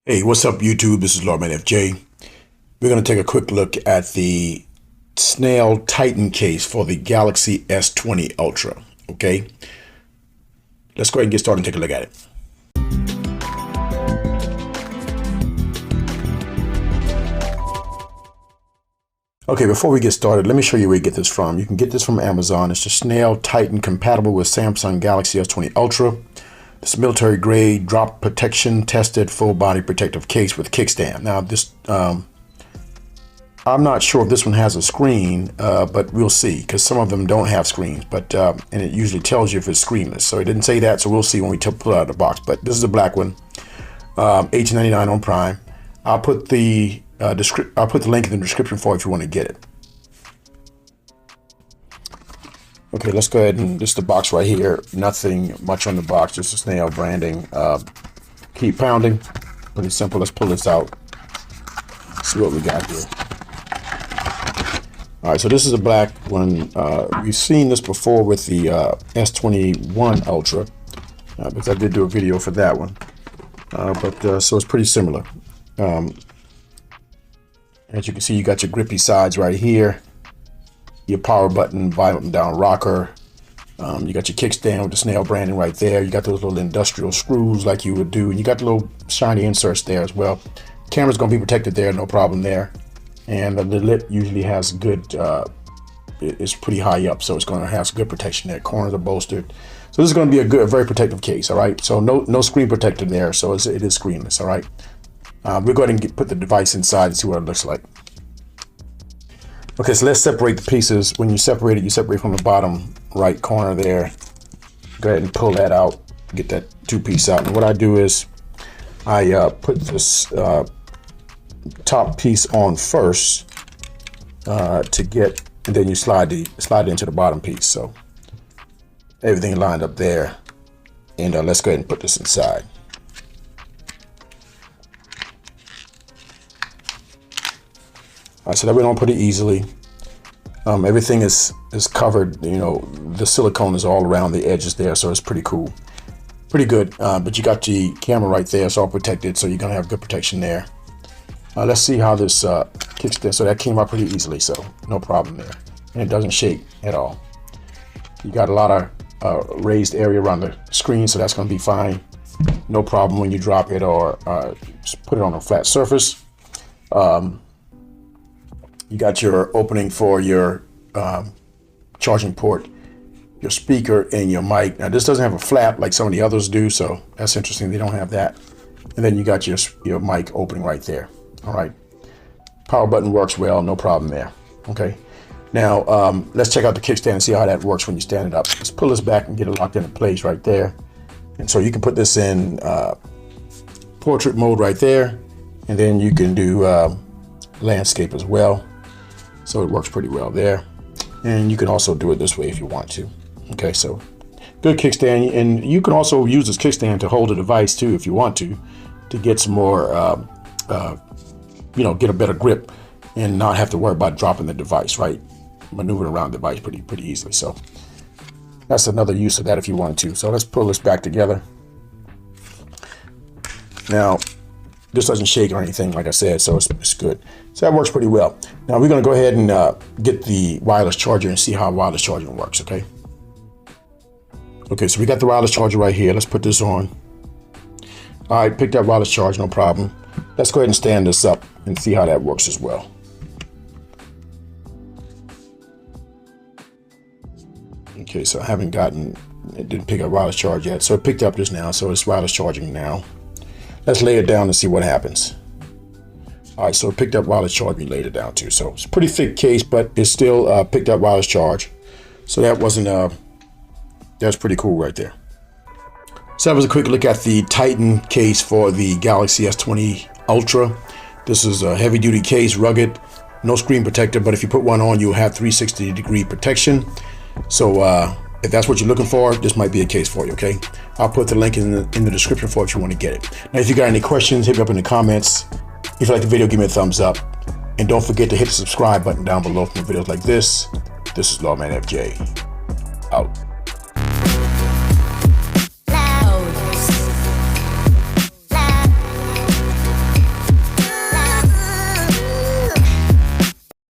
Hey, what's up YouTube? This is Lawman FJ. We're going to take a quick look at the Schnail Titan case for the Galaxy S20 Ultra. Okay, let's go ahead and get started and take a look at it. Okay, before we get started, let me show you where you get this from. You can get this from Amazon. It's the Schnail Titan, compatible with Samsung Galaxy S20 Ultra. This military grade drop protection tested full body protective case with kickstand. Now this, I'm not sure if this one has a screen, but we'll see, because some of them don't have screens, but and it usually tells you if it's screenless. So it didn't say that, so we'll see when we pull it out of the box. But this is a black one, $18.99 on Prime. I'll put the link in the description for if you want to get it. Okay, let's go ahead and this is the box right here. Nothing much on the box, just a Schnail branding. Keep pounding. Pretty simple. Let's pull this out. See what we got here. All right, so this is a black one. We've seen this before with the S21 Ultra, because I did do a video for that one. So it's pretty similar. As you can see, you got your grippy sides right here. Your power button, bottom down rocker. You got your kickstand with the Schnail branding right there. You got those little industrial screws like you would do. And you got the little shiny inserts there as well. Camera's gonna be protected there, no problem there. And the lid usually has good, it's pretty high up, so it's gonna have good protection there. Corners are bolstered. So this is gonna be a very protective case, all right? So no screen protector there, so it is screenless, all right? We'll go ahead and put the device inside and see what it looks like. Okay, so let's separate the pieces. When you separate it, you separate from the bottom right corner there. Go ahead and pull that out, get that two-piece out. And what I do is I put this top piece on first and then you slide it into the bottom piece. So everything lined up there. And let's go ahead and put this inside. All right, so that went on pretty easily. Everything is covered, you know, the silicone is all around the edges there, so it's pretty cool. Pretty good, but you got the camera right there, it's all protected, so you're gonna have good protection there. Let's see how this kicks there. So that came out pretty easily, so no problem there. And it doesn't shake at all. You got a lot of raised area around the screen, so that's gonna be fine. No problem when you drop it or just put it on a flat surface. You got your opening for your charging port, your speaker, and your mic. Now this doesn't have a flap like some of the others do, so that's interesting. They don't have that. And then you got your mic opening right there. All right. Power button works well, no problem there. Okay. Now let's check out the kickstand and see how that works when you stand it up. Let's pull this back and get it locked into place right there. And so you can put this in portrait mode right there, and then you can do landscape as well. So it works pretty well there. And you can also do it this way if you want to. Okay, so good kickstand. And you can also use this kickstand to hold the device too if you want to get some more, you know, get a better grip and not have to worry about dropping the device, right? Maneuvering around the device pretty easily. So that's another use of that if you want to. So let's pull this back together. Now, this doesn't shake or anything, like I said, so it's good. So that works pretty well. Now we're gonna go ahead and get the wireless charger and see how wireless charging works, okay? Okay, so we got the wireless charger right here. Let's put this on. All right, picked up wireless charge, no problem. Let's go ahead and stand this up and see how that works as well. Okay, so I haven't it didn't pick up wireless charge yet. So it picked up just now, so it's wireless charging now. Let's lay it down and see what happens. All right, so it picked up wireless charge, we laid it down too. So it's a pretty thick case, but it still picked up wireless charge. So that wasn't, that's pretty cool right there. So that was a quick look at the Titan case for the Galaxy S20 Ultra. This is a heavy duty case, rugged, no screen protector, but if you put one on, you'll have 360-degree protection. So if that's what you're looking for, this might be a case for you, okay? I'll put the link in the description for if you want to get it. Now, if you got any questions, hit me up in the comments. If you like the video, give me a thumbs up. And don't forget to hit the subscribe button down below for videos like this. This is Lawman FJ, out.